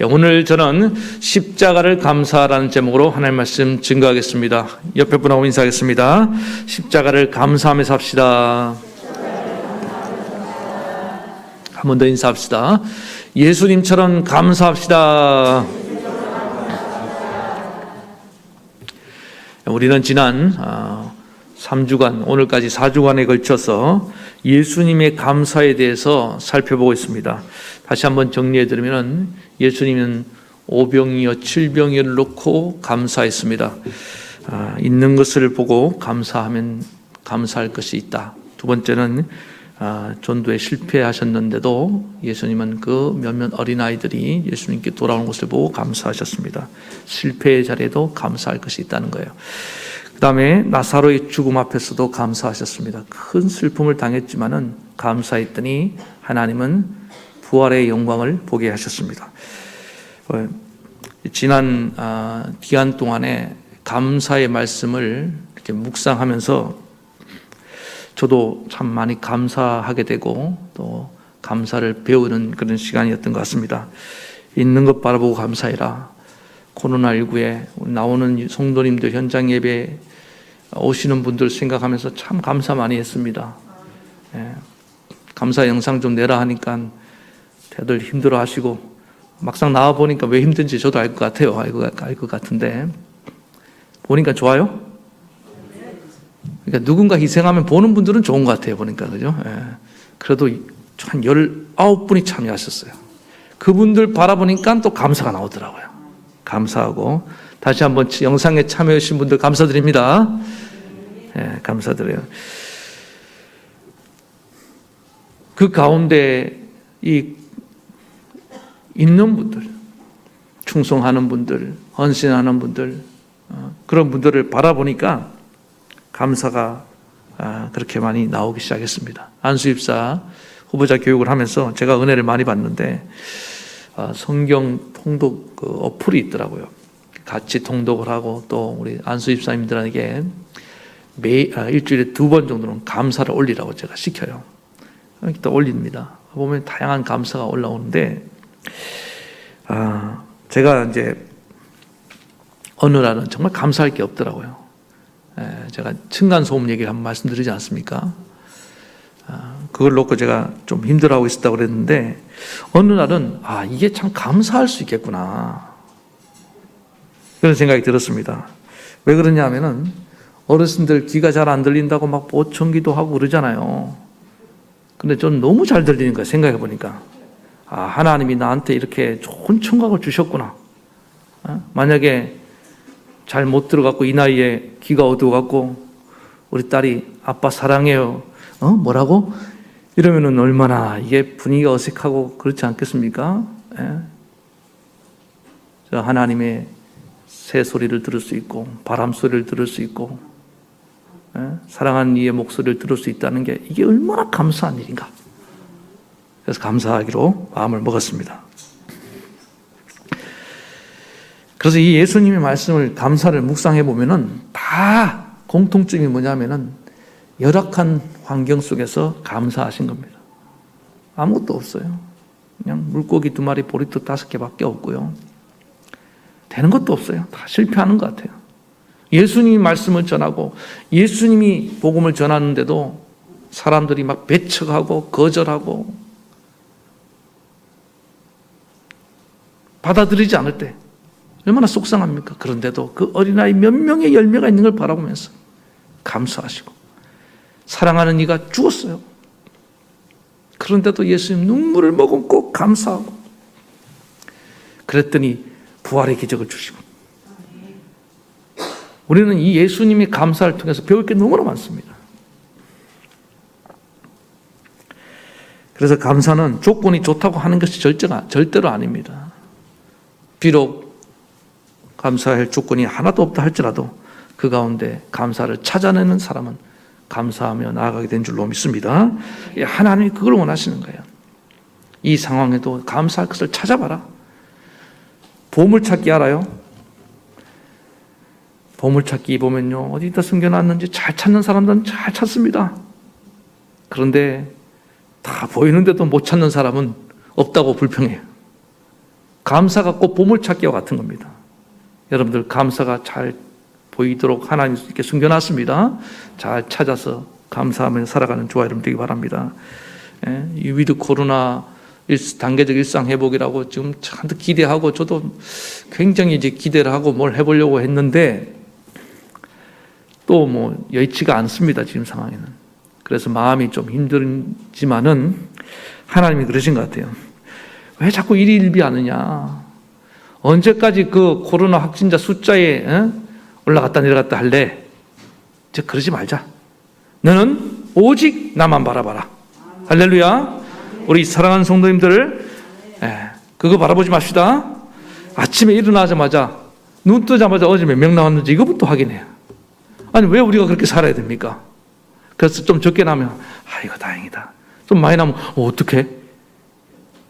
오늘 저는 십자가를 감사하라는 제목으로 하나님 말씀 증거하겠습니다. 옆에 분하고 인사하겠습니다. 십자가를 감사하며 삽시다. 한 번 더 인사합시다. 예수님처럼 감사합시다. 우리는 지난 3주간, 오늘까지 4주간에 걸쳐서 예수님의 감사에 대해서 살펴보고 있습니다. 다시 한번 정리해드리면 예수님은 오병이어 칠병이어를 놓고 감사했습니다. 있는 것을 보고 감사하면 감사할 것이 있다. 두 번째는 전도에 실패하셨는데도 예수님은 그 몇몇 어린아이들이 예수님께 돌아오는 것을 보고 감사하셨습니다. 실패의 자리에도 감사할 것이 있다는 거예요. 그 다음에 나사로의 죽음 앞에서도 감사하셨습니다. 큰 슬픔을 당했지만은 감사했더니 하나님은 부활의 영광을 보게 하셨습니다. 지난 기간 동안에 감사의 말씀을 이렇게 묵상하면서 저도 참 많이 감사하게 되고 또 감사를 배우는 그런 시간이었던 것 같습니다. 있는 것 바라보고 감사해라. 코로나19에 나오는 성도님들 현장 예배 오시는 분들 생각하면서 참 감사 많이 했습니다. 감사 영상 좀 내라 하니까 다들 힘들어 하시고 막상 나와 보니까 왜 힘든지 저도 알 것 같아요. 알 것 같은데 보니까 좋아요? 그러니까 누군가 희생하면 보는 분들은 좋은 것 같아요. 보니까 그죠? 그래도 한 19분이 참여하셨어요. 그분들 바라보니까 또 감사가 나오더라고요. 감사하고 다시 한번 영상에 참여해 주신 분들 감사드립니다. 감사드려요. 그 가운데 있는 분들, 충성하는 분들, 헌신하는 분들, 그런 분들을 바라보니까 감사가 그렇게 많이 나오기 시작했습니다. 안수입사 후보자 교육을 하면서 제가 은혜를 많이 받는데 성경 통독 어플이 있더라고요. 같이 통독을 하고 또 우리 안수입사님들에게 일주일에 2번 정도는 감사를 올리라고 제가 시켜요. 또 올립니다. 보면 다양한 감사가 올라오는데 제가 이제 어느 날은 정말 감사할 게 없더라고요. 제가 층간소음 얘기를 한번 말씀드리지 않습니까? 그걸 놓고 제가 좀 힘들어하고 있었다고 그랬는데 어느 날은 이게 참 감사할 수 있겠구나 그런 생각이 들었습니다. 왜 그러냐 하면은 어르신들 귀가 잘 안 들린다고 막 보청기도 하고 그러잖아요. 근데 저는 너무 잘 들리는 거예요. 생각해 보니까 하나님이 나한테 이렇게 좋은 청각을 주셨구나. 만약에 잘 못 들어갖고 이 나이에 귀가 어두워갖고 우리 딸이 아빠 사랑해요. 뭐라고? 이러면은 얼마나 이게 분위기가 어색하고 그렇지 않겠습니까? 저 하나님의 새 소리를 들을 수 있고 바람 소리를 들을 수 있고 사랑하는 이의 목소리를 들을 수 있다는 게 이게 얼마나 감사한 일인가. 그래서 감사하기로 마음을 먹었습니다. 그래서 이 예수님의 말씀을 감사를 묵상해 보면은 다 공통점이 뭐냐면은 열악한 환경 속에서 감사하신 겁니다. 아무것도 없어요. 그냥 물고기 2마리, 보리떡 5개밖에 없고요. 되는 것도 없어요. 다 실패하는 것 같아요. 예수님이 말씀을 전하고 예수님이 복음을 전하는데도 사람들이 막 배척하고 거절하고 받아들이지 않을 때 얼마나 속상합니까? 그런데도 그 어린아이 몇 명의 열매가 있는 걸 바라보면서 감사하시고 사랑하는 이가 죽었어요. 그런데도 예수님 눈물을 머금고 감사하고 그랬더니 부활의 기적을 주시고 우리는 이 예수님의 감사를 통해서 배울 게 너무나 많습니다. 그래서 감사는 조건이 좋다고 하는 것이 절대로 아닙니다. 비록 감사할 조건이 하나도 없다 할지라도 그 가운데 감사를 찾아내는 사람은 감사하며 나아가게 된 줄로 믿습니다. 하나님이 그걸 원하시는 거예요. 이 상황에도 감사할 것을 찾아봐라. 보물찾기 알아요? 보물찾기 보면요 어디다 숨겨놨는지 잘 찾는 사람들은 잘 찾습니다. 그런데 다 보이는데도 못 찾는 사람은 없다고 불평해요. 감사가 꼭 보물찾기와 같은 겁니다. 여러분들 감사가 잘 보이도록 하나님 이렇게 숨겨놨습니다. 잘 찾아서 감사하며 살아가는 저와 여러분 되기 바랍니다. 이 위드 코로나 단계적 일상 회복이라고 지금 잔뜩 기대하고 저도 굉장히 이제 기대를 하고 뭘 해보려고 했는데 또 뭐 여의치가 않습니다. 지금 상황에는. 그래서 마음이 좀 힘들지만은 하나님이 그러신 것 같아요. 왜 자꾸 일희일비하느냐? 언제까지 그 코로나 확진자 숫자에 올라갔다 내려갔다 할래? 이제 그러지 말자. 너는 오직 나만 바라봐라. 할렐루야. 우리 사랑하는 성도님들, 그거 바라보지 맙시다. 아침에 일어나자마자 눈 뜨자마자 어제 몇 명 나왔는지 이거부터 확인해요. 아니 왜 우리가 그렇게 살아야 됩니까? 그래서 좀 적게 나면 이거 다행이다. 좀 많이 나면 어떡해?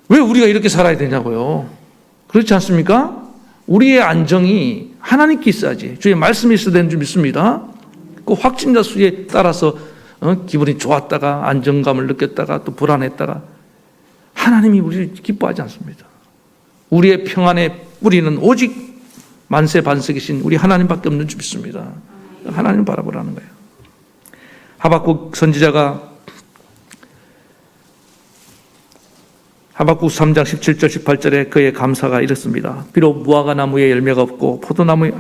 왜 우리가 이렇게 살아야 되냐고요. 그렇지 않습니까? 우리의 안정이 하나님께 있어야지. 주의 말씀이 있어야 되는 줄 믿습니다. 그 확진자 수에 따라서 기분이 좋았다가 안정감을 느꼈다가 또 불안했다가 하나님이 우리를 기뻐하지 않습니다. 우리의 평안의 뿌리는 오직 만세 반석이신 우리 하나님밖에 없는 줄 믿습니다. 하나님 바라보라는 거예요. 하박국 선지자가 하박국 3장 17절 18절에 그의 감사가 이렇습니다. 비록 무화과 나무에 열매가 없고 포도나무에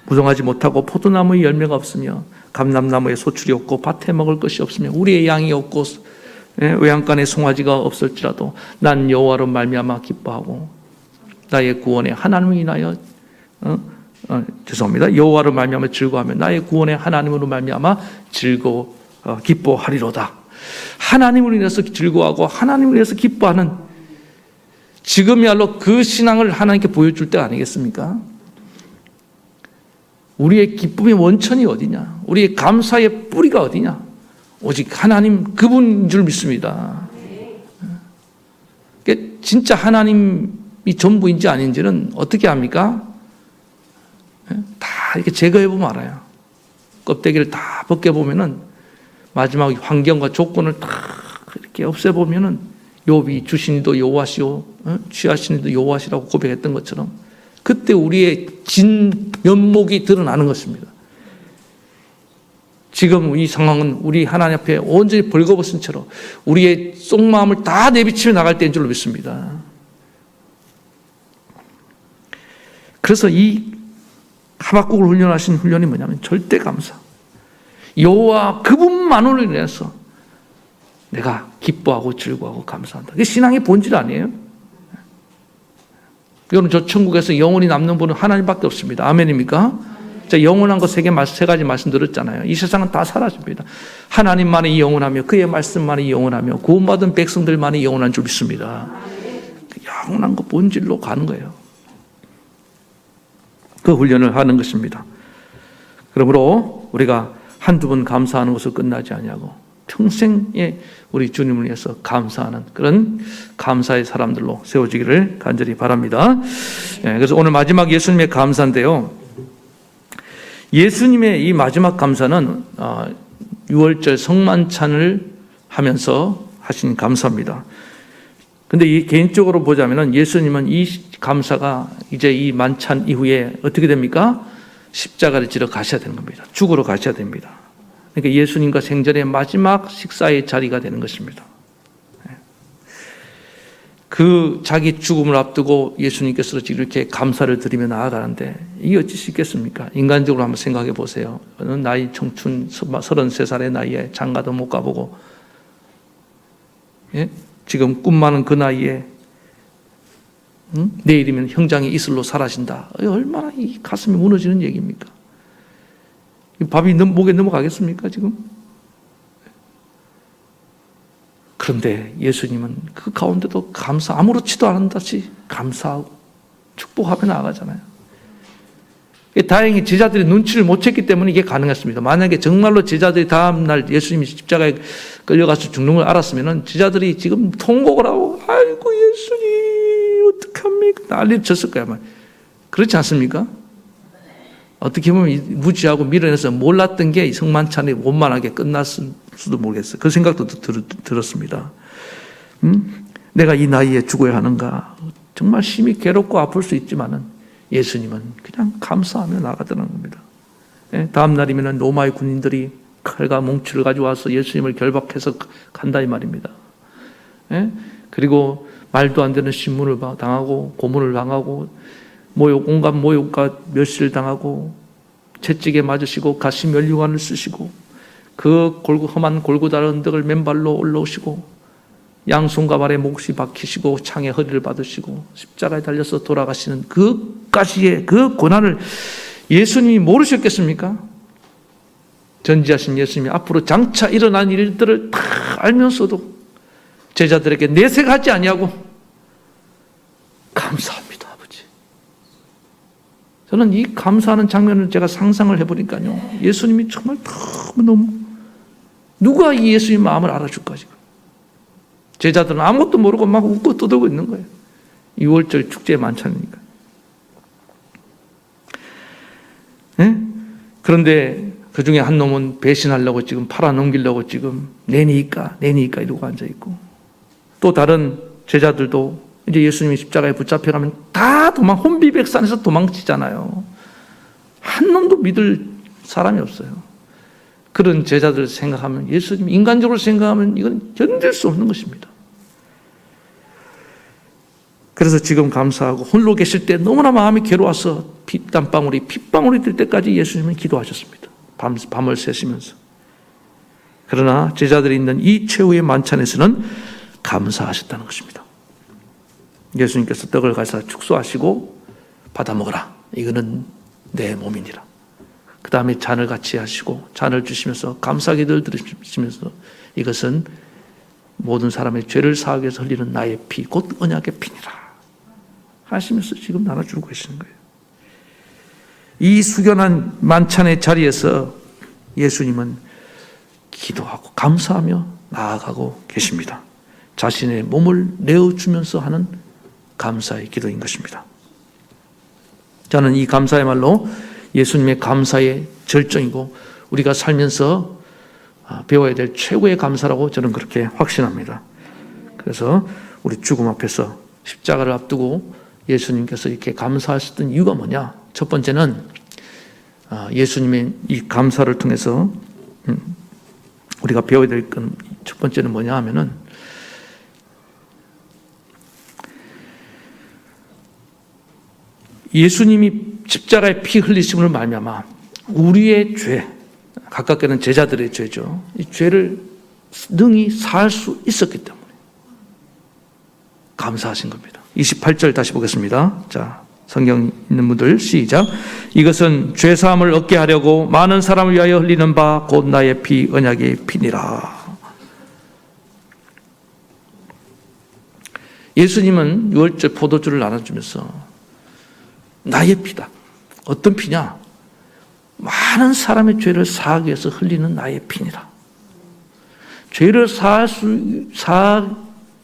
무성하지 못하고 포도나무에 열매가 없으며 감람나무에 소출이 없고 밭에 먹을 것이 없으며 우리의 양이 없고 외양간에 송아지가 없을지라도 난 여호와로 말미암아 기뻐하고 나의 구원에 하나님을 인하여 여호와로 말미암아 즐거워하며 나의 구원에 하나님으로 말미암아 기뻐하리로다. 하나님을 인해서 즐거워하고 하나님을 위해서 기뻐하는 지금이야말로 그 신앙을 하나님께 보여줄 때 아니겠습니까? 우리의 기쁨의 원천이 어디냐? 우리의 감사의 뿌리가 어디냐? 오직 하나님 그분인 줄 믿습니다. 진짜 하나님이 전부인지 아닌지는 어떻게 합니까? 다 이렇게 제거해보면 알아요. 껍데기를 다 벗겨보면은 마지막 환경과 조건을 다 이렇게 없애보면은 욥이 주신이도 여호와시오, 취하신이도 여호와시라고 고백했던 것처럼 그때 우리의 진 면목이 드러나는 것입니다. 지금 이 상황은 우리 하나님 앞에 온전히 벌거벗은 채로 우리의 속마음을 다 내비치며 나갈 때인 줄로 믿습니다. 그래서 이 하박국을 훈련하신 훈련이 뭐냐면 절대 감사. 여호와 그분만으로 인해서 내가 기뻐하고 즐거워하고 감사한다. 그게 신앙의 본질 아니에요? 여러분 저 천국에서 영원히 남는 분은 하나님밖에 없습니다. 아멘입니까? 자, 영원한 것 세 가지 말씀 들었잖아요. 이 세상은 다 사라집니다. 하나님만이 영원하며 그의 말씀만이 영원하며 구원받은 백성들만이 영원한 줄 믿습니다. 영원한 것 본질로 가는 거예요. 그 훈련을 하는 것입니다. 그러므로 우리가 한두 번 감사하는 것으로 끝나지 아니하고 평생에 우리 주님을 위해서 감사하는 그런 감사의 사람들로 세워지기를 간절히 바랍니다. 그래서 오늘 마지막 예수님의 감사인데요. 예수님의 이 마지막 감사는 6월절 성만찬을 하면서 하신 감사입니다. 근데 개인적으로 보자면은 예수님은 이 감사가 이제 이 만찬 이후에 어떻게 됩니까? 십자가를 지러 가셔야 되는 겁니다. 죽으러 가셔야 됩니다. 그러니까 예수님과 생전의 마지막 식사의 자리가 되는 것입니다. 그 자기 죽음을 앞두고 예수님께서 이렇게 감사를 드리며 나아가는데 이게 어찌 수 있겠습니까? 인간적으로 한번 생각해 보세요. 나이 청춘 33살의 나이에 장가도 못 가보고 지금 꿈 많은 그 나이에 내일이면 형장이 이슬로 사라진다. 얼마나 이 가슴이 무너지는 얘기입니까? 밥이 목에 넘어가겠습니까 지금? 그런데 예수님은 그 가운데도 아무렇지도 않은 듯이 감사하고 축복하며 나아가잖아요. 다행히 제자들이 눈치를 못 챘기 때문에 이게 가능했습니다. 만약에 정말로 제자들이 다음날 예수님이 십자가에 끌려가서 죽는 걸 알았으면 제자들이 지금 통곡을 하고 아이고 예수님 어떡합니까? 난리를 쳤을 거야. 그렇지 않습니까? 어떻게 보면 무지하고 밀어내서 몰랐던 게 성만찬이 원만하게 끝났을 수도 모르겠어요. 그 생각도 들었습니다. 내가 이 나이에 죽어야 하는가? 정말 심히 괴롭고 아플 수 있지만은 예수님은 그냥 감사하며 나가더라는 겁니다. 다음 날이면 로마의 군인들이 칼과 몽치를 가져와서 예수님을 결박해서 간다 이 말입니다. 그리고 말도 안 되는 신문을 당하고 고문을 당하고 온갖 모욕과 멸시를 당하고 채찍에 맞으시고 가시면류관을 쓰시고 그 험한 골고다 언덕을 맨발로 올라오시고 양손과 발에 몫이 박히시고 창에 허리를 받으시고 십자가에 달려서 돌아가시는 그까지의 그 고난을 예수님이 모르셨겠습니까? 전지하신 예수님이 앞으로 장차 일어난 일들을 다 알면서도 제자들에게 내색하지 아니하고 감사합니다, 아버지. 저는 이 감사하는 장면을 제가 상상을 해보니까요, 예수님이 정말 너무 누가 이 예수님 마음을 알아줄까 지금. 제자들은 아무것도 모르고 막 웃고 떠들고 있는 거예요. 6월절 축제의 만찬이니까. 그런데 그 중에 한 놈은 배신하려고 지금 팔아넘기려고 지금 내니까 이러고 앉아있고, 또 다른 제자들도 이제 예수님이 십자가에 붙잡혀가면 다 혼비백산에서 도망치잖아요. 한 놈도 믿을 사람이 없어요. 그런 제자들을 생각하면, 예수님 인간적으로 생각하면 이건 견딜 수 없는 것입니다. 그래서 지금 감사하고 홀로 계실 때 너무나 마음이 괴로워서 땀방울이 핏방울이 들 때까지 예수님은 기도하셨습니다. 밤을 새시면서. 그러나 제자들이 있는 이 최후의 만찬에서는 감사하셨다는 것입니다. 예수님께서 떡을 가서 축소하시고 받아 먹어라. 이거는 내 몸이니라. 그 다음에 잔을 같이 하시고 잔을 주시면서 감사기도를 드리시면서 이것은 모든 사람의 죄를 사하기 위해서 흘리는 나의 피, 곧 언약의 피니라 하시면서 지금 나눠주고 계시는 거예요. 이 숙연한 만찬의 자리에서 예수님은 기도하고 감사하며 나아가고 계십니다. 자신의 몸을 내어주면서 하는 감사의 기도인 것입니다. 저는 이 감사야말로 예수님의 감사의 절정이고 우리가 살면서 배워야 될 최고의 감사라고 저는 그렇게 확신합니다. 그래서 우리 죽음 앞에서 십자가를 앞두고 예수님께서 이렇게 감사하셨던 이유가 뭐냐? 첫 번째는 예수님의 이 감사를 통해서 우리가 배워야 될 건 첫 번째는 뭐냐 하면은 예수님이 십자가에 피 흘리심으로 말미암아 우리의 죄, 가깝게는 제자들의 죄죠. 이 죄를 능히 사할 수 있었기 때문에 감사하신 겁니다. 28절 다시 보겠습니다. 자, 성경 있는 분들 시작. 이것은 죄사함을 얻게 하려고 많은 사람을 위하여 흘리는 바 곧 나의 피 언약의 피니라. 예수님은 유월절 포도주를 나눠주면서 나의 피다. 어떤 피냐? 많은 사람의 죄를 사하기 위해서 흘리는 나의 피니라. 죄를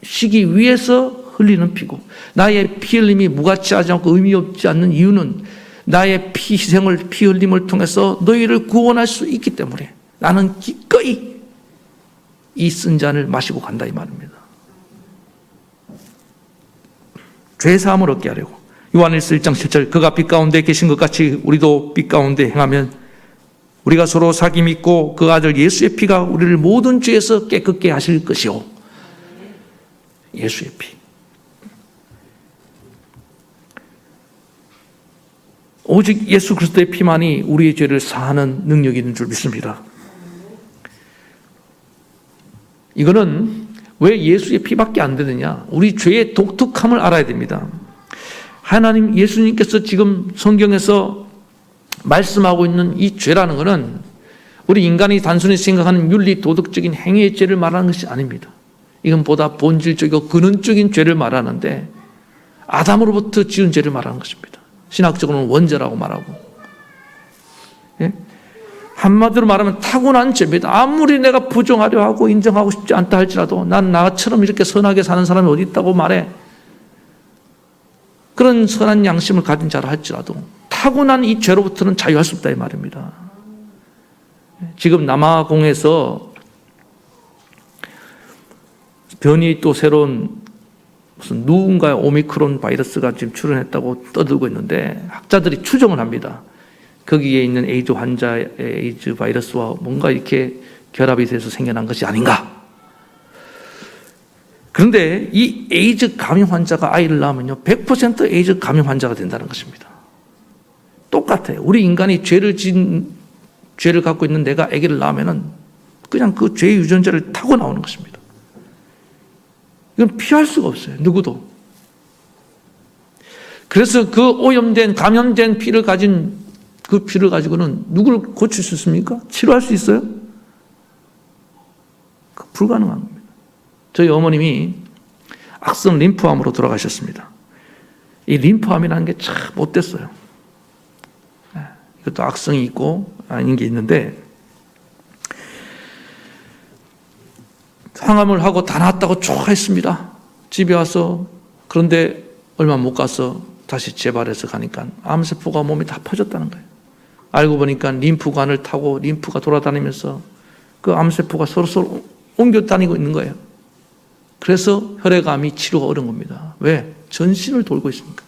사시기 위해서 흘리는 피고, 나의 피 흘림이 무가치하지 않고 의미 없지 않는 이유는 나의 피 희생을, 피 흘림을 통해서 너희를 구원할 수 있기 때문에 나는 기꺼이 이 쓴 잔을 마시고 간다 이 말입니다. 죄 사함을 얻게 하려고. 요한일서 1장 7절 그가 빛 가운데 계신 것 같이 우리도 빛 가운데 행하면 우리가 서로 사귐 있고 그 아들 예수의 피가 우리를 모든 죄에서 깨끗게 하실 것이요. 예수의 피. 오직 예수 그리스도의 피만이 우리의 죄를 사하는 능력이 있는 줄 믿습니다. 이거는 왜 예수의 피밖에 안 되느냐? 우리 죄의 독특함을 알아야 됩니다. 하나님, 예수님께서 지금 성경에서 말씀하고 있는 이 죄라는 것은 우리 인간이 단순히 생각하는 윤리 도덕적인 행위의 죄를 말하는 것이 아닙니다. 이건 보다 본질적이고 근원적인 죄를 말하는데 아담으로부터 지은 죄를 말하는 것입니다. 신학적으로는 원죄라고 말하고, 예? 한마디로 말하면 타고난 죄입니다. 아무리 내가 부정하려 하고 인정하고 싶지 않다 할지라도 난 나처럼 이렇게 선하게 사는 사람이 어디 있다고 말해. 그런 선한 양심을 가진 자라 할지라도 타고난 이 죄로부터는 자유할 수 없다 이 말입니다. 지금 남아공에서 변이 또 새로운 무슨 누군가의 오미크론 바이러스가 지금 출현했다고 떠들고 있는데 학자들이 추정을 합니다. 거기에 있는 에이즈 환자의 에이즈 바이러스와 뭔가 이렇게 결합이 돼서 생겨난 것이 아닌가. 그런데 이 에이즈 감염 환자가 아이를 낳으면요, 100% 에이즈 감염 환자가 된다는 것입니다. 똑같아요. 우리 인간이 죄를 갖고 있는 내가 아기를 낳으면은 그냥 그 죄의 유전자를 타고 나오는 것입니다. 이건 피할 수가 없어요. 누구도. 그래서 그 오염된, 감염된 피를 가진 그 피를 가지고는 누구를 고칠 수 있습니까? 치료할 수 있어요? 불가능한 겁니다. 저희 어머님이 악성 림프암으로 돌아가셨습니다. 이 림프암이라는 게 참 못됐어요. 이것도 악성이 있고 아닌 게 있는데, 항암을 하고 다 나았다고 좋아했습니다. 집에 와서. 그런데 얼마 못 가서 다시 재발해서 가니까 암세포가 몸에 다 퍼졌다는 거예요. 알고 보니까 림프관을 타고 림프가 돌아다니면서 그 암세포가 서로 옮겨 다니고 있는 거예요. 그래서 혈액암이 치료가 어려운 겁니다. 왜? 전신을 돌고 있으니까.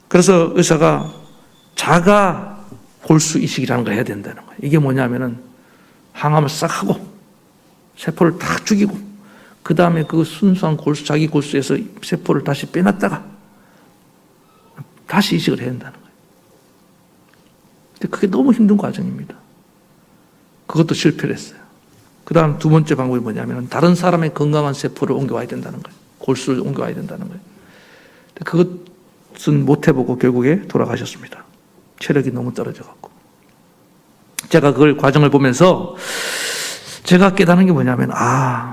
그래서 의사가 자가 골수 이식이라는 걸 해야 된다는 거예요. 이게 뭐냐면은 항암을 싹 하고 세포를 다 죽이고 그 다음에 그 순수한 골수, 자기 골수에서 세포를 다시 빼놨다가 다시 이식을 해야 된다는 거예요. 근데 그게 너무 힘든 과정입니다. 그것도 실패를 했어요. 그 다음 두 번째 방법이 뭐냐면 다른 사람의 건강한 세포를 옮겨와야 된다는 거예요. 골수를 옮겨와야 된다는 거예요. 그것은 못 해보고 결국에 돌아가셨습니다. 체력이 너무 떨어져갖고. 제가 그걸 과정을 보면서 제가 깨닫는 게 뭐냐면,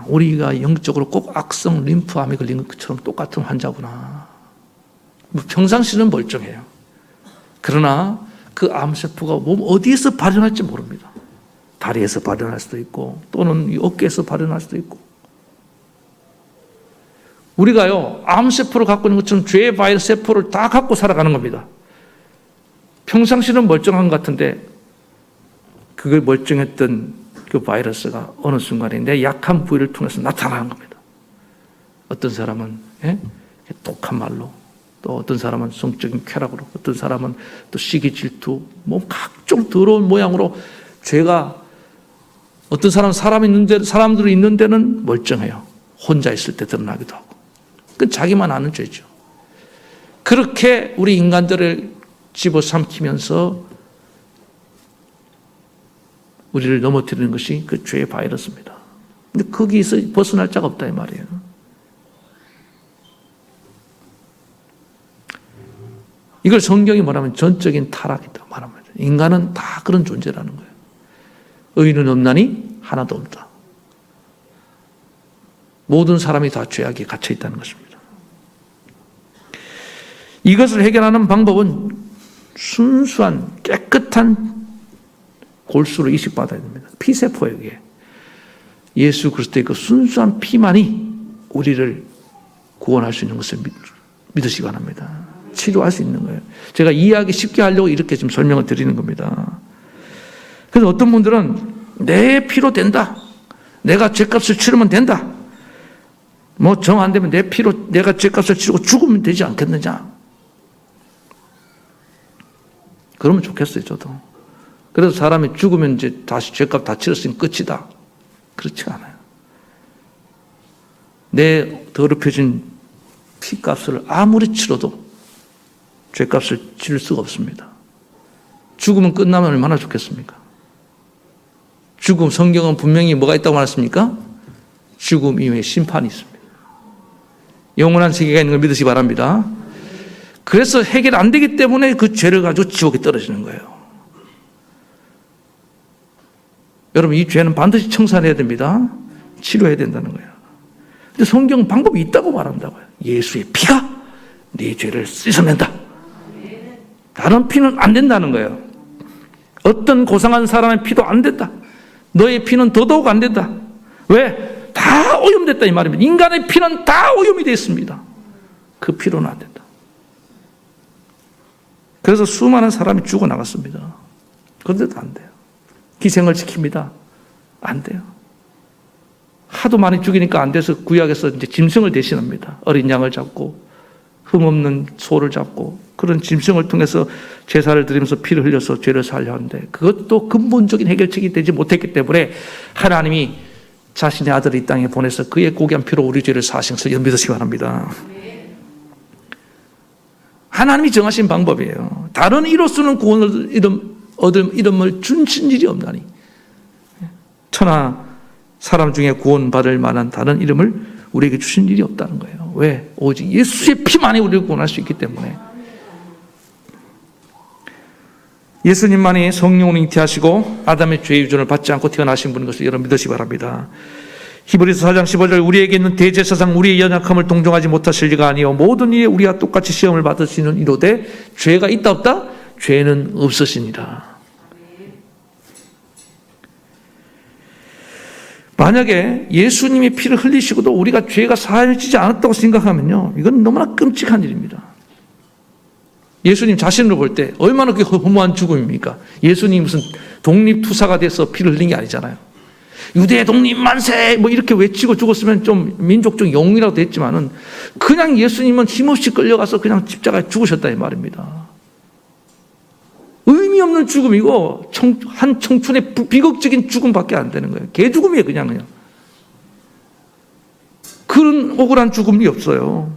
우리가 영적으로 꼭 악성 림프암에 걸린 것처럼 똑같은 환자구나. 평상시는 멀쩡해요. 그러나 그 암세포가 몸 어디에서 발현할지 모릅니다. 다리에서 발현할 수도 있고 또는 어깨에서 발현할 수도 있고. 우리가요, 암세포를 갖고 있는 것처럼 죄의 바이러스 세포를 다 갖고 살아가는 겁니다. 평상시는 멀쩡한 것 같은데 그걸 멀쩡했던 그 바이러스가 어느 순간에 내 약한 부위를 통해서 나타나는 겁니다. 어떤 사람은 독한 말로, 또 어떤 사람은 성적인 쾌락으로, 어떤 사람은 또 시기 질투, 각종 더러운 모양으로 죄가, 어떤 사람은 사람들이 있는 데는 멀쩡해요. 혼자 있을 때 드러나기도 하고. 그건 자기만 아는 죄죠. 그렇게 우리 인간들을 집어삼키면서 우리를 넘어뜨리는 것이 그 죄의 바이러스입니다. 근데 거기서 벗어날 자가 없다 이 말이에요. 이걸 성경이 말하면 전적인 타락이다 말합니다. 인간은 다 그런 존재라는 거예요. 의인은 없나니 하나도 없다. 모든 사람이 다 죄악에 갇혀 있다는 것입니다. 이것을 해결하는 방법은 순수한 깨끗한 골수로 이식받아야 됩니다. 피세포에게 예수 그리스도의 그 순수한 피만이 우리를 구원할 수 있는 것을 믿으시기 바랍니다. 치료할 수 있는 거예요. 제가 이해하기 쉽게 하려고 이렇게 지금 설명을 드리는 겁니다. 그래서 어떤 분들은 내 피로 된다. 내가 죄값을 치르면 된다. 정 안 되면 내 피로 내가 죄값을 치르고 죽으면 되지 않겠느냐. 그러면 좋겠어요, 저도. 그래서 사람이 죽으면 이제 다시 죄값 다 치렀으니 끝이다. 그렇지가 않아요. 내 더럽혀진 피값을 아무리 치러도 죄값을 치를 수가 없습니다. 죽으면 끝나면 얼마나 좋겠습니까? 죽음, 성경은 분명히 뭐가 있다고 말했습니까? 죽음 이후에 심판이 있습니다. 영원한 세계가 있는 걸 믿으시기 바랍니다. 그래서 해결 안 되기 때문에 그 죄를 가지고 지옥에 떨어지는 거예요. 여러분, 이 죄는 반드시 청산해야 됩니다. 치료해야 된다는 거예요. 근데 성경은 방법이 있다고 말한다고요. 예수의 피가 네 죄를 씻어낸다. 다른 피는 안 된다는 거예요. 어떤 고상한 사람의 피도 안 된다. 너의 피는 더더욱 안 된다. 왜? 다 오염됐다 이 말입니다. 인간의 피는 다 오염이 되어 있습니다. 그 피로는 안 된다. 그래서 수많은 사람이 죽어나갔습니다. 그런데도 안 돼요. 기생을 지킵니다. 안 돼요. 하도 많이 죽이니까 안 돼서 구약에서 이제 짐승을 대신합니다. 어린 양을 잡고 흠없는 소를 잡고 그런 짐승을 통해서 제사를 드리면서 피를 흘려서 죄를 살려 하는데 그것도 근본적인 해결책이 되지 못했기 때문에 하나님이 자신의 아들을 이 땅에 보내서 그의 고귀한 피로 우리 죄를 사하신 것을 믿으시기 바랍니다. 하나님이 정하신 방법이에요. 다른 이로서는 구원을 얻을 이름을 주신 일이 없나니 천하 사람 중에 구원받을 만한 다른 이름을 우리에게 주신 일이 없다는 거예요. 왜? 오직 예수의 피만이 우리를 구원할 수 있기 때문에. 예수님만이 성령으로 잉태하시고 아담의 죄의 유전을 받지 않고 태어나신 분인 것을 여러분 믿으시기 바랍니다. 히브리서 4장 15절 우리에게 있는 대제사장 우리의 연약함을 동정하지 못하실 리가 아니요 모든 일에 우리와 똑같이 시험을 받으시는 이로되 죄가 있다 없다? 죄는 없으시니라. 만약에 예수님이 피를 흘리시고도 우리가 죄가 사해지지 않았다고 생각하면요, 이건 너무나 끔찍한 일입니다. 예수님 자신으로 볼 때 얼마나 그게 허무한 죽음입니까? 예수님이 무슨 독립투사가 돼서 피를 흘린 게 아니잖아요. 유대 독립 만세 뭐 이렇게 외치고 죽었으면 좀 민족적 영웅이라고 됐지만은 그냥 예수님은 힘없이 끌려가서 그냥 십자가에 죽으셨다 이 말입니다. 의미 없는 죽음이고 한 청춘의 비극적인 죽음밖에 안 되는 거예요. 개죽음이에요, 그냥. 그런 억울한 죽음이 없어요.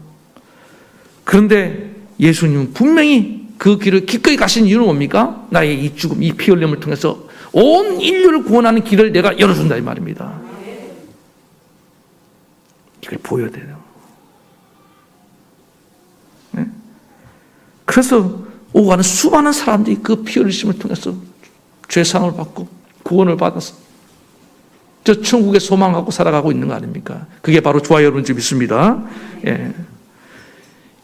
그런데 예수님은 분명히 그 길을 기꺼이 가신 이유는 뭡니까? 나의 이 죽음, 이 피 흘림을 통해서 온 인류를 구원하는 길을 내가 열어준다 이 말입니다. 이걸 보여야 돼요. 네? 그래서 오고 가는 수많은 사람들이 그 피 흘리심을 통해서 죄상을 받고 구원을 받아서 저 천국의 소망을 갖고 살아가고 있는 거 아닙니까? 그게 바로 저와 여러분 줄 믿습니다. 예.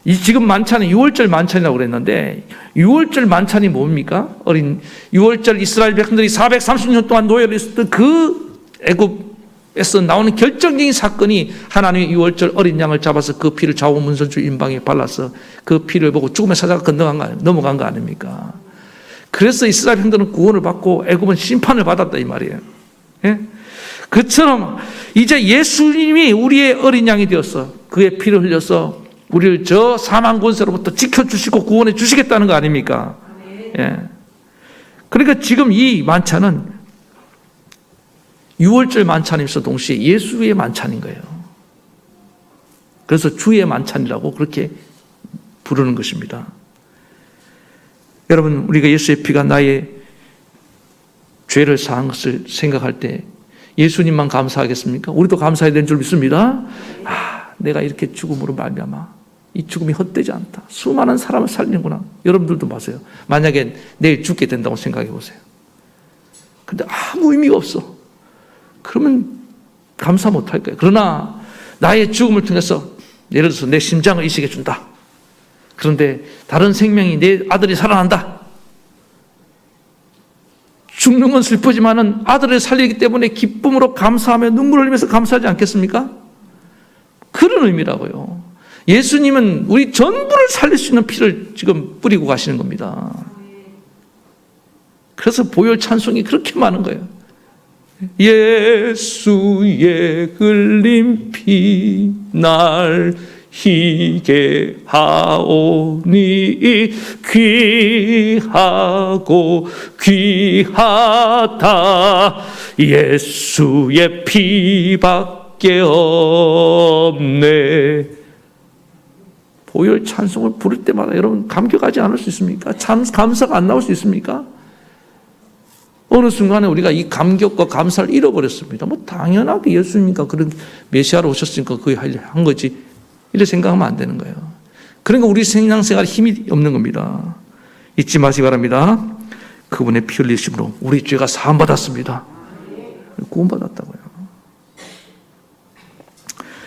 이 지금 만찬은 6월절 만찬이라고 그랬는데 6월절 만찬이 뭡니까? 어린 6월절 이스라엘 백성들이 430년 동안 노예로 있었던 그 애굽에서 나오는 결정적인 사건이 하나님이 6월절 어린 양을 잡아서 그 피를 좌우 문선주 임방에 발라서 그 피를 보고 죽음의 사자가 넘어간 거 아닙니까? 그래서 이스라엘 백성들은 구원을 받고 애굽은 심판을 받았다 이 말이에요. 예? 그처럼 이제 예수님이 우리의 어린 양이 되어서 그의 피를 흘려서 우리를 저 사망 권세로부터 지켜주시고 구원해 주시겠다는 거 아닙니까? 예. 그러니까 지금 이 만찬은 6월절 만찬이면서 동시에 예수의 만찬인 거예요. 그래서 주의 만찬이라고 그렇게 부르는 것입니다. 여러분, 우리가 예수의 피가 나의 죄를 사한 것을 생각할 때 예수님만 감사하겠습니까? 우리도 감사해야 되는 줄 믿습니다. 내가 이렇게 죽음으로 말미암아 이 죽음이 헛되지 않다. 수많은 사람을 살리는구나. 여러분들도 마세요. 만약에 내일 죽게 된다고 생각해 보세요. 근데 아무 의미가 없어. 그러면 감사 못할 거예요. 그러나 나의 죽음을 통해서 예를 들어서 내 심장을 이식해 준다. 그런데 다른 생명이 내 아들이 살아난다. 죽는 건 슬프지만은 아들을 살리기 때문에 기쁨으로 감사하며 눈물을 흘리면서 감사하지 않겠습니까? 그런 의미라고요. 예수님은 우리 전부를 살릴 수 있는 피를 지금 뿌리고 가시는 겁니다. 그래서 보혈 찬송이 그렇게 많은 거예요. 예수의 흘린 피 날 희게 하오니 귀하고 귀하다 예수의 피밖에 없네. 보혈 찬송을 부를 때마다 여러분 감격하지 않을 수 있습니까? 감사가 안 나올 수 있습니까? 어느 순간에 우리가 이 감격과 감사를 잃어버렸습니다. 뭐 당연하게 예수님이니까 그런 메시아로 오셨으니까 그게 한 거지. 이렇게 생각하면 안 되는 거예요. 그러니까 우리 신앙생활에 힘이 없는 겁니다. 잊지 마시기 바랍니다. 그분의 피 흘리심으로 우리 죄가 사함받았습니다. 구원받았다고요.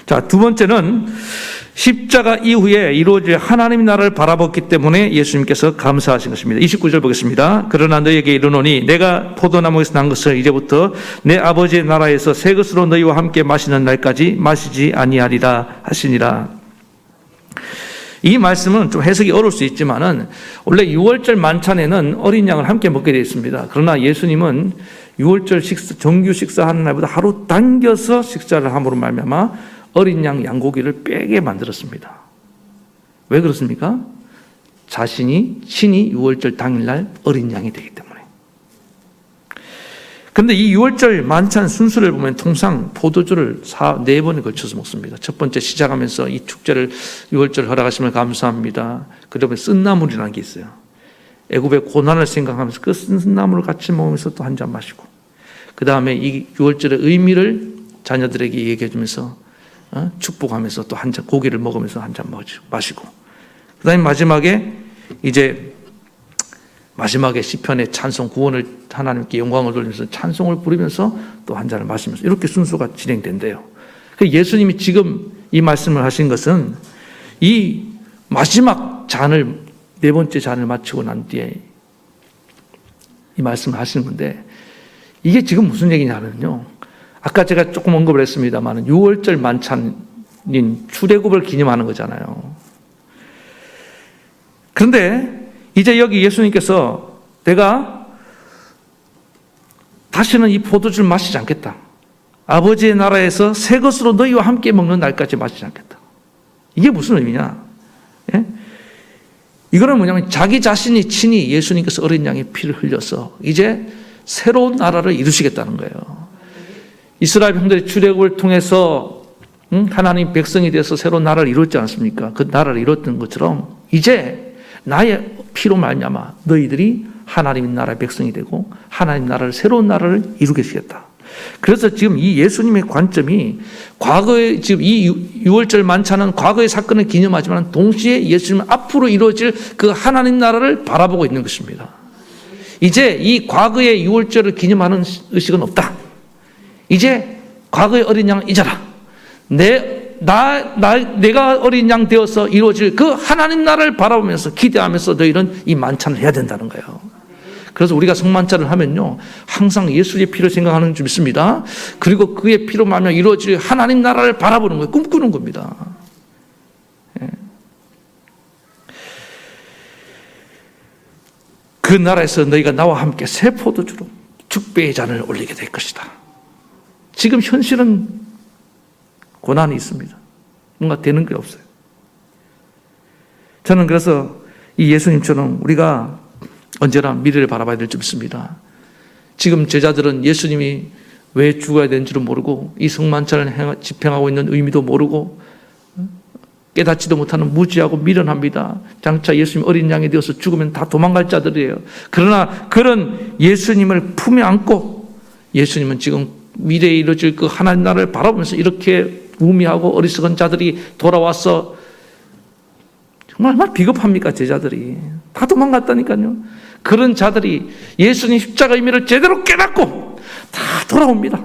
자, 두 번째는 십자가 이후에 이루어질 하나님의 나라를 바라봤기 때문에 예수님께서 감사하신 것입니다. 29절 보겠습니다. 그러나 너에게 이르노니 내가 포도나무에서 난 것을 이제부터 내 아버지의 나라에서 새 것으로 너희와 함께 마시는 날까지 마시지 아니하리라 하시니라. 이 말씀은 좀 해석이 어려울 수 있지만은 원래 6월절 만찬에는 어린 양을 함께 먹게 되어 있습니다. 그러나 예수님은 유월절 식사, 정규 식사하는 날보다 하루 당겨서 식사를 함으로 말미암아 어린 양 양고기를 빼게 만들었습니다. 왜 그렇습니까? 자신이 친히 유월절 당일날 어린 양이 되기 때문에. 그런데 이 유월절 만찬 순서를 보면 통상 포도주를 4번에 걸쳐서 먹습니다. 첫 번째 시작하면서 이 축제를 유월절 허락하심을 감사합니다. 그다음에 쓴나물이라는 게 있어요. 애굽의 고난을 생각하면서 그 쓴나물을 같이 먹으면서 또 한 잔 마시고, 그 다음에 이 유월절의 의미를 자녀들에게 얘기해 주면서 축복하면서 또 한 잔, 고기를 먹으면서 한 잔 마시고, 그 다음에 마지막에 시편의 찬송, 구원을 하나님께 영광을 돌리면서 찬송을 부르면서 또 한 잔을 마시면서 이렇게 순서가 진행된대요. 예수님이 지금 이 말씀을 하신 것은 이 마지막 잔을, 네 번째 잔을 마치고 난 뒤에 이 말씀을 하시는 건데, 이게 지금 무슨 얘기냐면요, 아까 제가 조금 언급을 했습니다만 유월절 만찬인 출애굽을 기념하는 거잖아요. 그런데 이제 여기 예수님께서 내가 다시는 이 포도주를 마시지 않겠다. 아버지의 나라에서 새 것으로 너희와 함께 먹는 날까지 마시지 않겠다. 이게 무슨 의미냐? 예? 이거는 뭐냐면 자기 자신이 친히 예수님께서 어린 양의 피를 흘려서 이제 새로운 나라를 이루시겠다는 거예요. 이스라엘 형들의 출애굽을 통해서 하나님 백성이 돼서 새로운 나라를 이뤘지 않습니까? 그 나라를 이뤘던 것처럼 이제 나의 피로 말미암아 너희들이 하나님의 나라의 백성이 되고 하나님 나라를, 새로운 나라를 이루겠다. 그래서 지금 이 예수님의 관점이 과거에, 지금 이 유월절 만찬은 과거의 사건을 기념하지만 동시에 예수님 앞으로 이루어질 그 하나님 나라를 바라보고 있는 것입니다. 이제 이 과거의 유월절을 기념하는 의식은 없다. 이제 과거의 어린 양을 잊어라. 내가 어린 양 되어서 이루어질 그 하나님 나라를 바라보면서 기대하면서 너희는 이 만찬을 해야 된다는 거예요. 그래서 우리가 성만찬을 하면요, 항상 예수의 피를 생각하는 줄 믿습니다. 그리고 그의 피로 말미암아 이루어질 하나님 나라를 바라보는 거예요. 꿈꾸는 겁니다. 예. 그 나라에서 너희가 나와 함께 새 포도주로 축배의 잔을 올리게 될 것이다. 지금 현실은 고난이 있습니다. 뭔가 되는 게 없어요. 저는 그래서 이 예수님처럼 우리가 언제나 미래를 바라봐야 될 줄 믿습니다. 지금 제자들은 예수님이 왜 죽어야 되는지를 모르고 이 성만찬을 집행하고 있는 의미도 모르고 깨닫지도 못하는 무지하고 미련합니다. 장차 예수님 어린 양이 되어서 죽으면 다 도망갈 자들이에요. 그러나 그런 예수님을 품에 안고 예수님은 지금 미래에 이루어질 그 하나님 나라를 바라보면서 이렇게 우미하고 어리석은 자들이 돌아와서 정말 얼마나 비겁합니까? 제자들이 다 도망갔다니까요. 그런 자들이 예수님 십자가 의미를 제대로 깨닫고 다 돌아옵니다.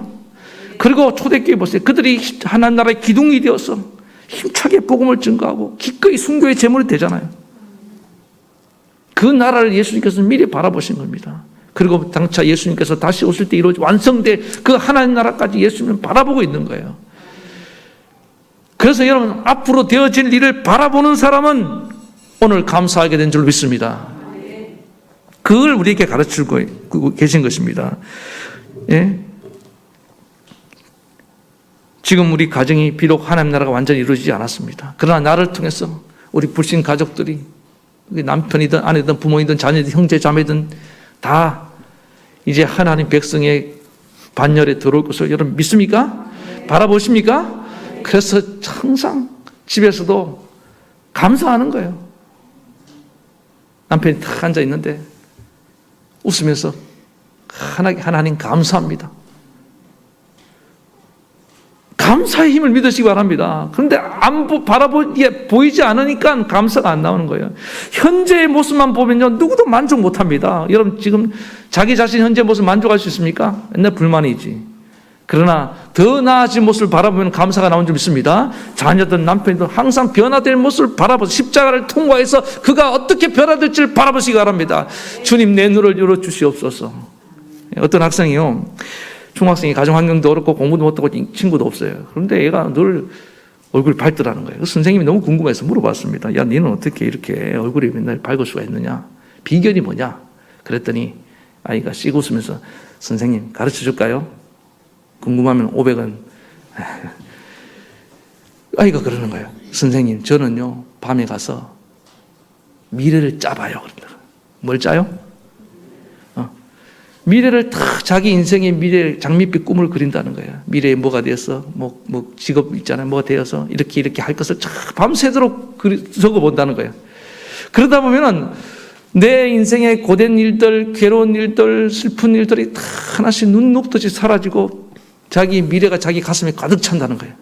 그리고 초대교회 보세요. 그들이 하나님 나라의 기둥이 되어서 힘차게 복음을 증거하고 기꺼이 순교의 제물이 되잖아요. 그 나라를 예수님께서 미리 바라보신 겁니다. 그리고 장차 예수님께서 다시 오실 때 이루어질 완성될 그 하나님 나라까지 예수님은 바라보고 있는 거예요. 그래서 여러분, 앞으로 되어질 일을 바라보는 사람은 오늘 감사하게 된 줄 믿습니다. 그걸 우리에게 가르치고 계신 것입니다. 예? 지금 우리 가정이 비록 하나님 나라가 완전히 이루어지지 않았습니다. 그러나 나를 통해서 우리 불신 가족들이 남편이든 아내든 부모이든 자녀든 형제 자매든 다 이제 하나님 백성의 반열에 들어올 것을 여러분 믿습니까? 바라보십니까? 그래서 항상 집에서도 감사하는 거예요. 남편이 탁 앉아 있는데 웃으면서 하나님 감사합니다. 감사의 힘을 믿으시기 바랍니다. 그런데 보이지 않으니까 감사가 안 나오는 거예요. 현재의 모습만 보면요, 누구도 만족 못 합니다. 여러분, 지금 자기 자신 현재 모습 만족할 수 있습니까? 맨날 불만이지. 그러나 더 나아진 모습을 바라보면 감사가 나온 줄 믿습니다. 자녀든 남편이든 항상 변화될 모습을 바라보서 십자가를 통과해서 그가 어떻게 변화될지를 바라보시기 바랍니다. 주님, 내 눈을 열어주시옵소서. 어떤 학생이요, 중학생이 가정 환경도 어렵고 공부도 못하고 친구도 없어요. 그런데 얘가 늘 얼굴이 밝더라는 거예요. 선생님이 너무 궁금해서 물어봤습니다. 야, 너는 어떻게 이렇게 얼굴이 맨날 밝을 수가 있느냐? 비결이 뭐냐? 그랬더니 아이가 씩 웃으면서 선생님 가르쳐 줄까요? 궁금하면 500원. 아이가 그러는 거예요. 선생님, 저는요 밤에 가서 미래를 짜봐요. 그런다. 뭘 짜요? 미래를 다 자기 인생의 미래 장밋빛 꿈을 그린다는 거예요. 미래에 뭐가 되어서 뭐 직업 있잖아요. 뭐가 되어서 이렇게 할 것을 밤새도록 적어본다는 거예요. 그러다 보면은 내 인생의 고된 일들, 괴로운 일들, 슬픈 일들이 다 하나씩 눈 녹듯이 사라지고 자기 미래가 자기 가슴에 가득 찬다는 거예요.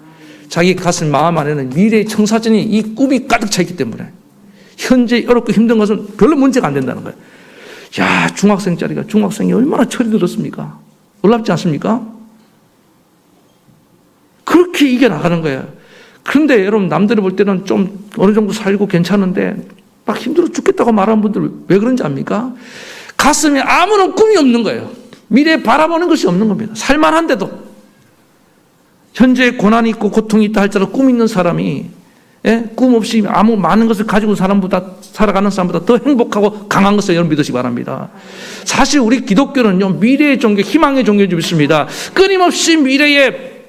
자기 가슴 마음 안에는 미래의 청사진이 이 꿈이 가득 차 있기 때문에 현재 어렵고 힘든 것은 별로 문제가 안 된다는 거예요. 야, 중학생이 얼마나 철이 들었습니까? 놀랍지 않습니까? 그렇게 이겨나가는 거예요. 그런데 여러분, 남들이 볼 때는 좀 어느 정도 살고 괜찮은데 막 힘들어 죽겠다고 말하는 분들 왜 그런지 압니까? 가슴에 아무런 꿈이 없는 거예요. 미래에 바라보는 것이 없는 겁니다. 살만한데도. 현재 고난이 있고 고통이 있다 할지라도 꿈 있는 사람이, 꿈 없이 많은 것을 가지고 살아가는 사람보다 더 행복하고 강한 것을 여러분 믿으시기 바랍니다. 사실 우리 기독교는요, 미래의 종교, 희망의 종교를 믿습니다. 끊임없이 미래의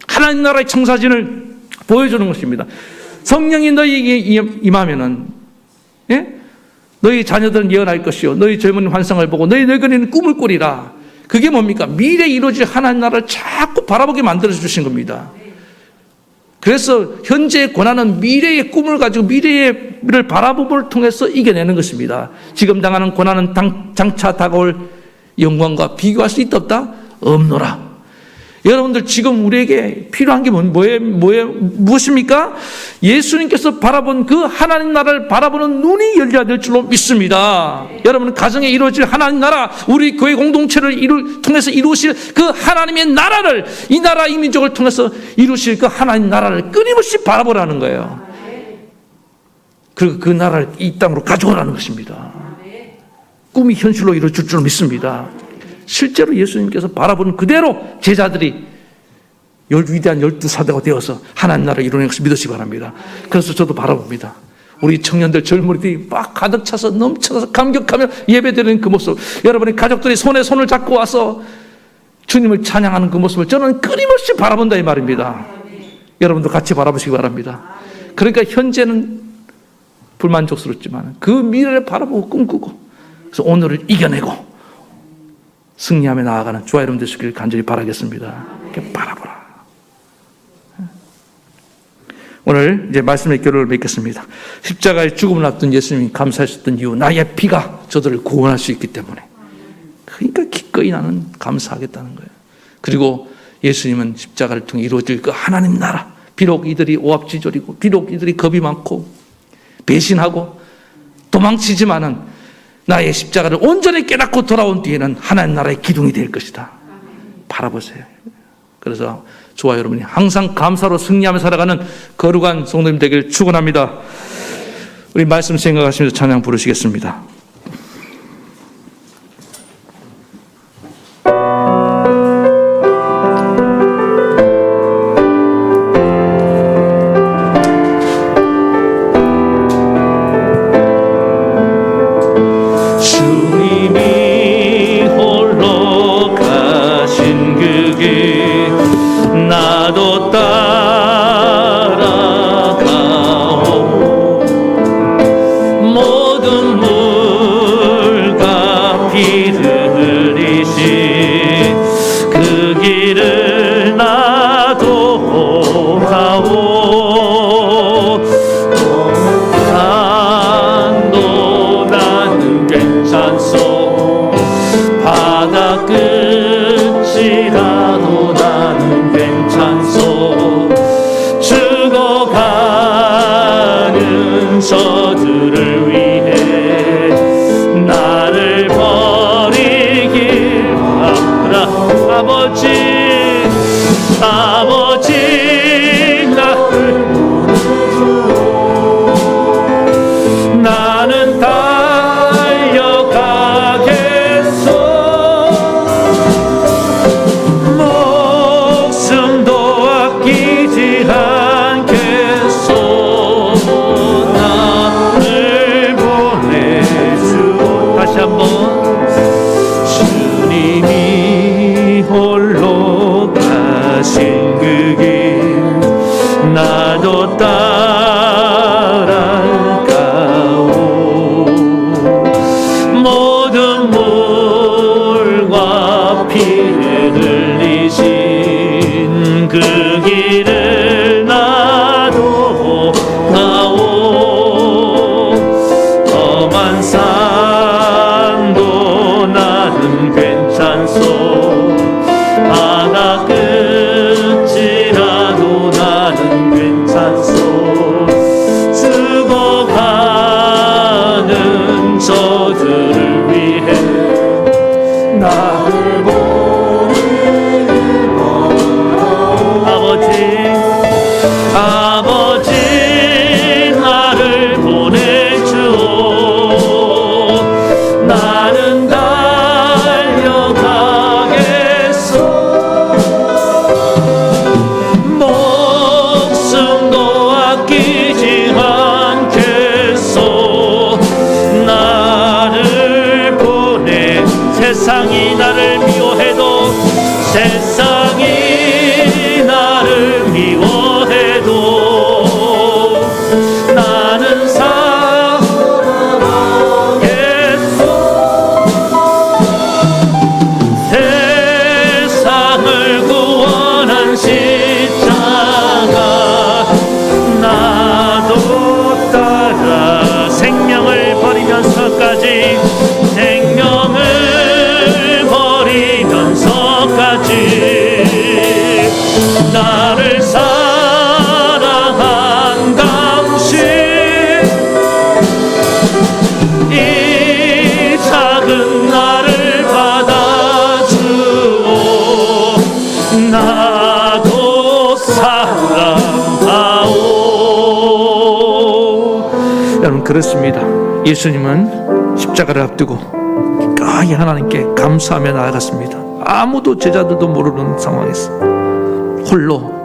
하나님 나라의 청사진을 보여주는 것입니다. 성령이 너희에게 임하면은, 너희 자녀들은 예언할 것이요, 너희 젊은 환상을 보고 너희 늙은이는 꿈을 꾸리라. 그게 뭡니까? 미래에 이루어질 하나님 나라를 자꾸 바라보게 만들어 주신 겁니다. 그래서 현재의 고난은 미래의 꿈을 가지고 미래를 바라봄을 통해서 이겨내는 것입니다. 지금 당하는 고난은 장차 다가올 영광과 비교할 수 있다 없다? 없노라. 여러분들 지금 우리에게 필요한 게 무엇입니까? 예수님께서 바라본 그 하나님 나라를 바라보는 눈이 열려야 될 줄로 믿습니다. 여러분 가정에 이루어질 하나님 나라, 우리 교회 공동체를 통해서 이루실 그 하나님의 나라를, 이 나라 이 민족을 통해서 이루실 그 하나님 나라를 끊임없이 바라보라는 거예요. 그리고 그 나라를 이 땅으로 가져오라는 것입니다. 꿈이 현실로 이루어질 줄 믿습니다. 실제로 예수님께서 바라보는 그대로 제자들이 위대한 12사도가 되어서 하나님 나라를 이루는 것을 믿으시기 바랍니다. 그래서 저도 바라봅니다. 우리 청년들, 젊은이들이 막 가득 차서 넘쳐서 감격하며 예배드리는 그 모습, 여러분의 가족들이 손에 손을 잡고 와서 주님을 찬양하는 그 모습을 저는 끊임없이 바라본다 이 말입니다. 여러분도 같이 바라보시기 바랍니다. 그러니까 현재는 불만족스럽지만 그 미래를 바라보고 꿈꾸고, 그래서 오늘을 이겨내고 승리하며 나아가는 저와 여러분 되시길 간절히 바라겠습니다. 이렇게 바라보라. 오늘 이제 말씀의 결론을 맺겠습니다. 십자가의 죽음을 앞둔 예수님이 감사하셨던 이유, 나의 피가 저들을 구원할 수 있기 때문에. 그러니까 기꺼이 나는 감사하겠다는 거예요. 그리고 예수님은 십자가를 통해 이루어질 그 하나님 나라, 비록 이들이 오합지졸이고 비록 이들이 겁이 많고 배신하고 도망치지만은 나의 십자가를 온전히 깨닫고 돌아온 뒤에는 하나님 나라의 기둥이 될 것이다. 바라보세요. 그래서 저와 여러분이 항상 감사로 승리하며 살아가는 거룩한 성도님 되길 축원합니다. 우리 말씀 생각하시면서 찬양 부르시겠습니다. 나도 따라가오. 모든 물과 피를 흘리신 그 길을 나도 가오. 산도 나는 괜찮소. 바다 끝이라도 나는 괜찮소. 죽어가는 저들을 위해 나를 버리길 바라. 아버지 나를 나는 달려가겠소. 목숨도 아끼지 않겠소. 나를 세상이 나를 미워해도 세상이 나를 미워해도 나는 사랑하겠소. 세상을 구원한 십자가 나도 따라 생명을 버리면서까지 나를 사랑한 당신 이 작은 나를 받아주오. 나도 사랑하오. 여러분, 그렇습니다. 예수님은 십자가를 앞두고 가히 하나님께 감사하며 나아갔습니다. 아무도 제자들도 모르는 상황에서 홀로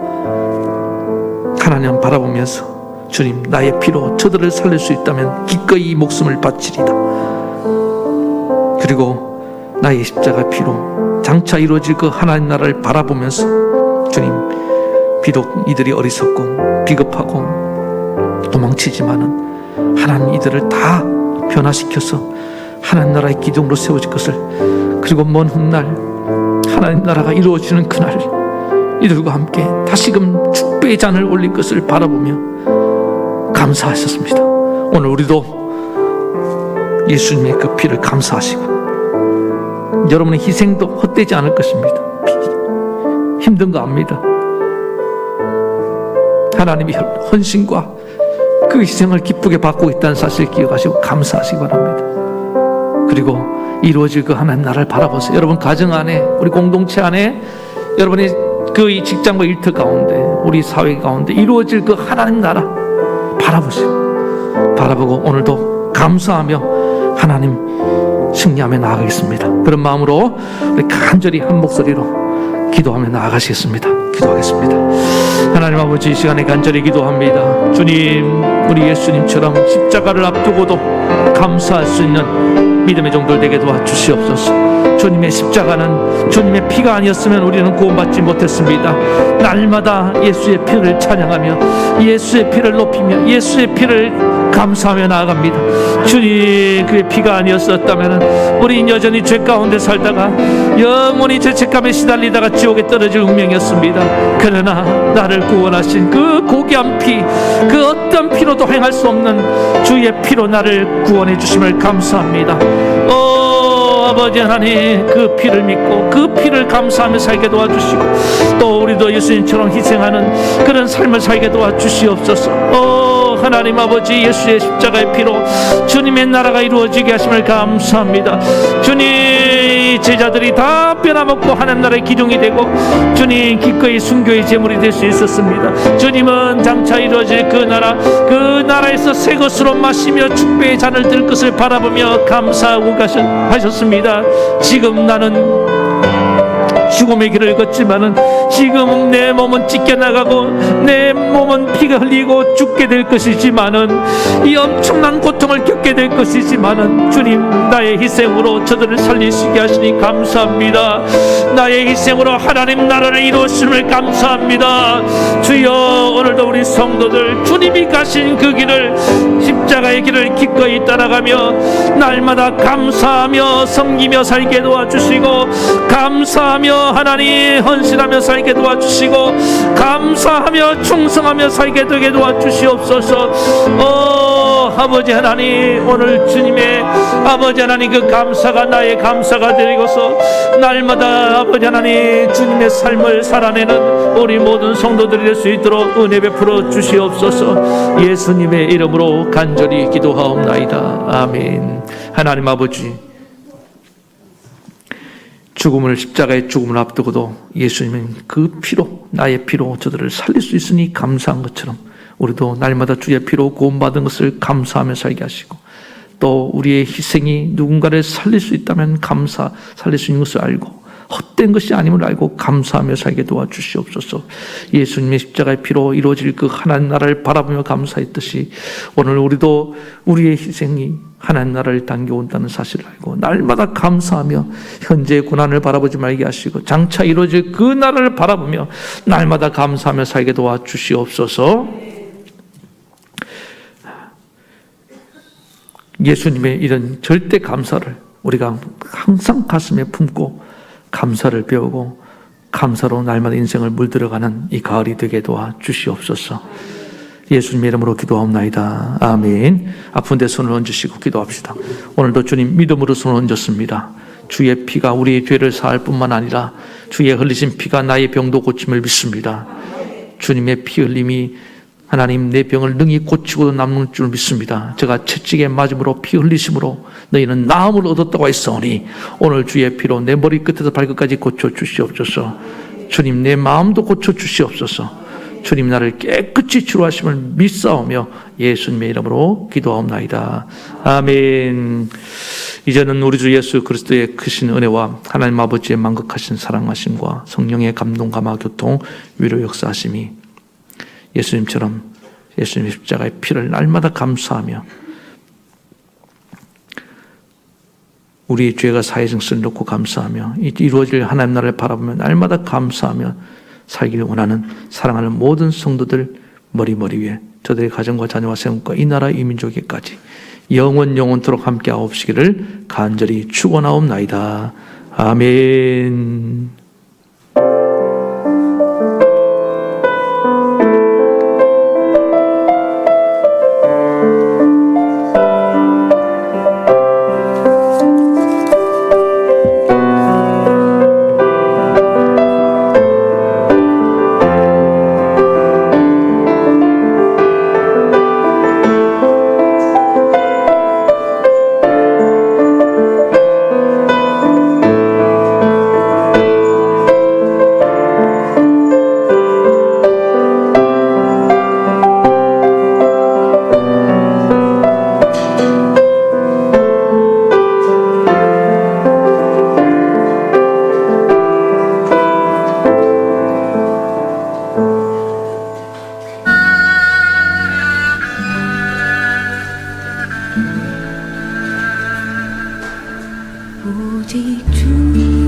하나님 바라보면서 주님, 나의 피로 저들을 살릴 수 있다면 기꺼이 이 목숨을 바치리다. 그리고 나의 십자가 피로 장차 이루어질 그 하나님 나라를 바라보면서 주님, 비록 이들이 어리석고 비겁하고 도망치지만은 하나님 이들을 다 변화시켜서 하나님 나라의 기둥으로 세워질 것을, 그리고 먼 훗날 하나님 나라가 이루어지는 그날 이들과 함께 다시금 축배의 잔을 올릴 것을 바라보며 감사하셨습니다. 오늘 우리도 예수님의 그 피를 감사하시고 여러분의 희생도 헛되지 않을 것입니다. 힘든 거 압니다. 하나님이 헌신과 그 희생을 기쁘게 받고 있다는 사실을 기억하시고 감사하시기 바랍니다. 그리고 이루어질 그 하나님 나라를 바라보세요. 여러분 가정 안에, 우리 공동체 안에, 여러분의 그 이 직장과 일터 가운데, 우리 사회 가운데 이루어질 그 하나님 나라 바라보세요. 바라보고 오늘도 감사하며 하나님 승리하며 나아가겠습니다. 그런 마음으로 우리 간절히 한 목소리로 기도하며 나아가시겠습니다. 기도하겠습니다. 하나님 아버지, 이 시간에 간절히 기도합니다. 주님, 우리 예수님처럼 십자가를 앞두고도 감사할 수 있는 믿음의 종들 되게 도와주시옵소서. 주님의 십자가는 주님의 피가 아니었으면 우리는 구원받지 못했습니다. 날마다 예수의 피를 찬양하며 예수의 피를 높이며 예수의 피를 감사하며 나아갑니다. 주님, 그의 피가 아니었었다면 우리는 여전히 죄 가운데 살다가 영원히 죄책감에 시달리다가 지옥에 떨어질 운명이었습니다. 그러나 나를 구원하신 그 고귀한 피, 그 어떤 피로도 행할 수 없는 주의 피로 나를 구원해 주심을 감사합니다. 아버지 하나님, 그 피를 믿고 그 피를 감사하며 살게 도와주시고 또 우리도 예수님처럼 희생하는 그런 삶을 살게 도와주시옵소서. 하나님 아버지, 예수의 십자가의 피로 주님의 나라가 이루어지게 하심을 감사합니다. 주님, 제자들이 다 빼놔먹고 하나님 나라의 기둥이 되고 주님 기꺼이 순교의 제물이 될 수 있었습니다. 주님은 장차 이루어질 그 나라에서 새 것으로 마시며 축배의 잔을 들 것을 바라보며 감사하고 하셨습니다. 지금 나는 죽음의 길을 걷지만은 지금 내 몸은 찢겨나가고 내 몸은 피가 흘리고 죽게 될 것이지만은 이 엄청난 고통을 겪게 될 것이지만은 주님, 나의 희생으로 저들을 살리시게 하시니 감사합니다. 나의 희생으로 하나님 나라를 이루었음을 감사합니다. 주여, 오늘도 우리 성도들 주님이 가신 그 길을, 십자가의 길을 기꺼이 따라가며 날마다 감사하며 섬기며 살게 도와주시고 감사하며 하나님 헌신하며 살게 도와주시고 감사하며 충성하며 살게 되게 도와주시옵소서. 아버지 하나님, 오늘 주님의 아버지 하나님 그 감사가 나의 감사가 되고서 날마다 아버지 하나님 주님의 삶을 살아내는 우리 모든 성도들이 될 수 있도록 은혜 베풀어 주시옵소서. 예수님의 이름으로 간절히 기도하옵나이다. 아멘. 하나님 아버지, 죽음을, 십자가의 죽음을 앞두고도 예수님은 그 피로, 나의 피로 저들을 살릴 수 있으니 감사한 것처럼 우리도 날마다 주의 피로 구원받은 것을 감사하며 살게 하시고 또 우리의 희생이 누군가를 살릴 수 있다면 살릴 수 있는 것을 알고 헛된 것이 아님을 알고 감사하며 살게 도와주시옵소서. 예수님의 십자가의 피로 이루어질 그 하나님 나라를 바라보며 감사했듯이 오늘 우리도 우리의 희생이 하나님 나라를 당겨온다는 사실을 알고 날마다 감사하며 현재의 고난을 바라보지 말게 하시고 장차 이루어질 그 나라를 바라보며 날마다 감사하며 살게 도와주시옵소서. 예수님의 이런 절대 감사를 우리가 항상 가슴에 품고 감사를 배우고 감사로 날마다 인생을 물들어가는 이 가을이 되게 도와주시옵소서. 예수님의 이름으로 기도하옵나이다. 아멘. 아픈 데 손을 얹으시고 기도합시다. 오늘도 주님 믿음으로 손을 얹었습니다. 주의 피가 우리의 죄를 사할 뿐만 아니라 주의 흘리신 피가 나의 병도 고침을 믿습니다. 주님의 피 흘림이 하나님 내 병을 능히 고치고 남는 줄 믿습니다. 제가 채찍에 맞음으로 피 흘리심으로 너희는 나음을 얻었다고 했사오니 오늘 주의 피로 내 머리끝에서 발끝까지 고쳐주시옵소서. 주님 내 마음도 고쳐주시옵소서. 주님 나를 깨끗이 치료하심을 믿사오며 예수님의 이름으로 기도하옵나이다. 아멘. 이제는 우리 주 예수 그리스도의 크신 은혜와 하나님 아버지의 만극하신 사랑하심과 성령의 감동 감화 교통 위로 역사하심이 예수님처럼 예수님의 십자가의 피를 날마다 감사하며 우리의 죄가 사해진 것을 놓고 감사하며 이루어질 하나님 나라를 바라보며 날마다 감사하며 살기를 원하는 사랑하는 모든 성도들 머리 위에 저들의 가정과 자녀와 세움과 이 나라 이 민족에까지 영원토록 함께 하옵시기를 간절히 축원하옵나이다. 아멘. 오직 주